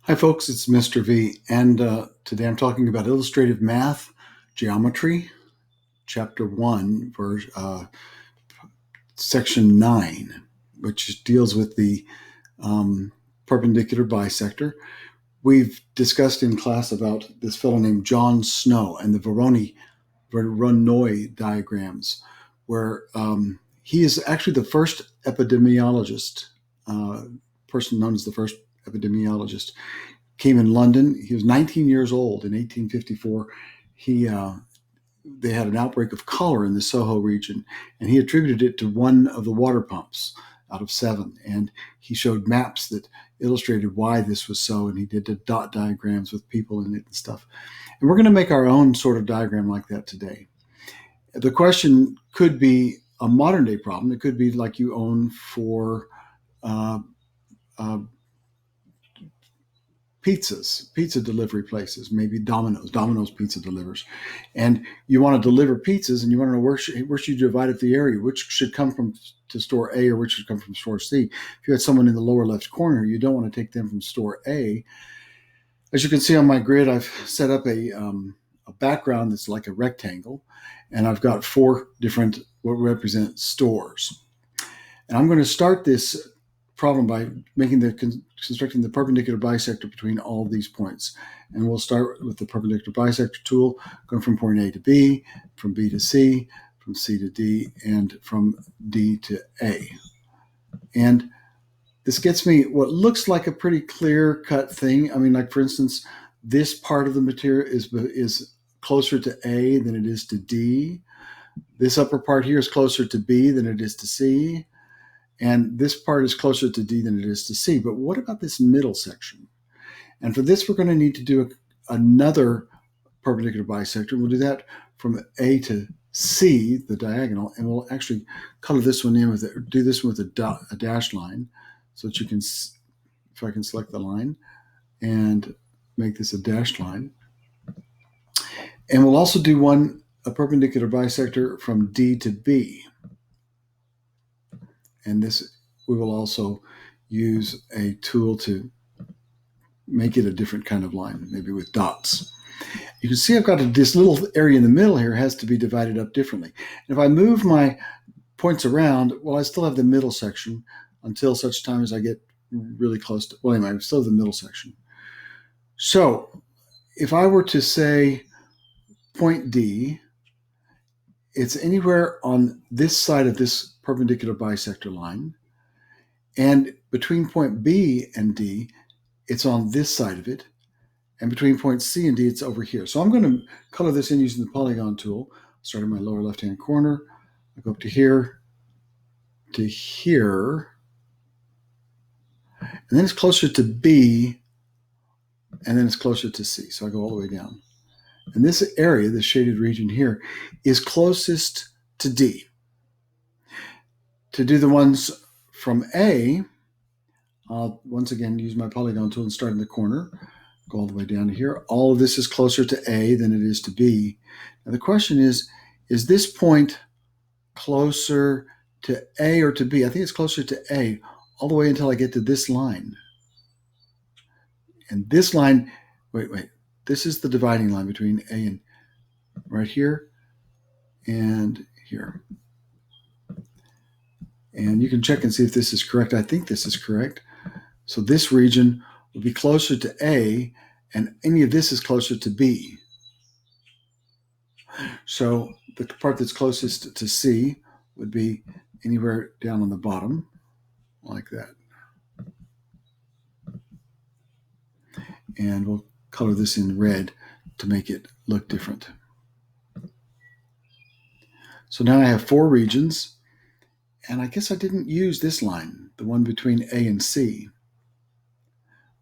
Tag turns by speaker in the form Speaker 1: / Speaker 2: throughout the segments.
Speaker 1: Hi folks, it's Mr. V, and today I'm talking about illustrative math, geometry, chapter 1, section 9, which deals with the perpendicular bisector. We've discussed in class about this fellow named John Snow and the Voronoi diagrams, where he is actually the first epidemiologist, person known as the first epidemiologist. Came in London. He was 19 years old in 1854. They had an outbreak of cholera in the Soho region, and he attributed it to one of the water pumps out of 7. And he showed maps that illustrated why this was so, and he did the dot diagrams with people in it and stuff. And we're going to make our own sort of diagram like that today. The question could be a modern day problem. It could be like you own for pizza delivery places, maybe Domino's pizza delivers, and you want to deliver pizzas, and you want to know where should you divide up the area, which should come from to store A or which should come from store C. If you had someone in the lower left corner, you don't want to take them from store A. As you can see on my grid, I've set up a background that's like a rectangle, and I've got 4 different what represent stores. And I'm going to start this problem by constructing the perpendicular bisector between all of these points. And we'll start with the perpendicular bisector tool, going from point A to B, from B to C, from C to D, and from D to A. And this gets me what looks like a pretty clear-cut thing. I mean, like for instance, this part of the material is closer to A than it is to D. This upper part here is closer to B than it is to C. And this part is closer to D than it is to C. But what about this middle section? And for this, we're going to need to do another perpendicular bisector. We'll do that from A to C, the diagonal, and we'll actually color this one in do this one with a dashed line, so that you can, if I can select the line and make this a dashed line. And we'll also do a perpendicular bisector from D to B. And this, we will also use a tool to make it a different kind of line, maybe with dots. You can see I've got this little area in the middle here has to be divided up differently. And if I move my points around, well, I still have the middle section until such time as I get really close to, well, anyway, I still have the middle section. So if I were to say point D, it's anywhere on this side of this perpendicular bisector line. And between point B and D, it's on this side of it. And between point C and D, it's over here. So I'm going to color this in using the polygon tool. Start in my lower left-hand corner. I go up to here, and then it's closer to B, and then it's closer to C. So I go all the way down. And this area, this shaded region here, is closest to D. To do the ones from A, I'll once again use my polygon tool and start in the corner, go all the way down to here. All of this is closer to A than it is to B. Now the question is this point closer to A or to B? I think it's closer to A all the way until I get to this line. And this line, wait, this is the dividing line between A and right here and here. And you can check and see if this is correct. I think this is correct. So this region will be closer to A, and any of this is closer to B. So the part that's closest to C would be anywhere down on the bottom, like that. And we'll color this in red to make it look different. So now I have 4 regions, and I guess I didn't use this line, the one between A and C.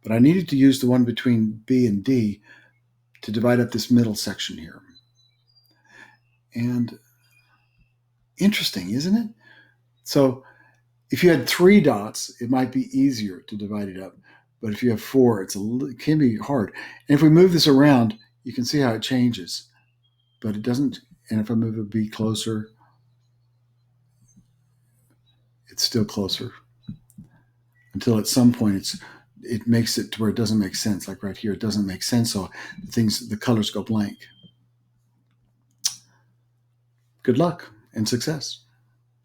Speaker 1: But I needed to use the one between B and D to divide up this middle section here. And interesting, isn't it? So if you had 3 dots, it might be easier to divide it up. But if you have 4, it can be hard. And if we move this around, you can see how it changes. But it doesn't, and if I move a B closer, it's still closer. Until at some point it makes it to where it doesn't make sense. Like right here, it doesn't make sense. So the colors go blank. Good luck and success.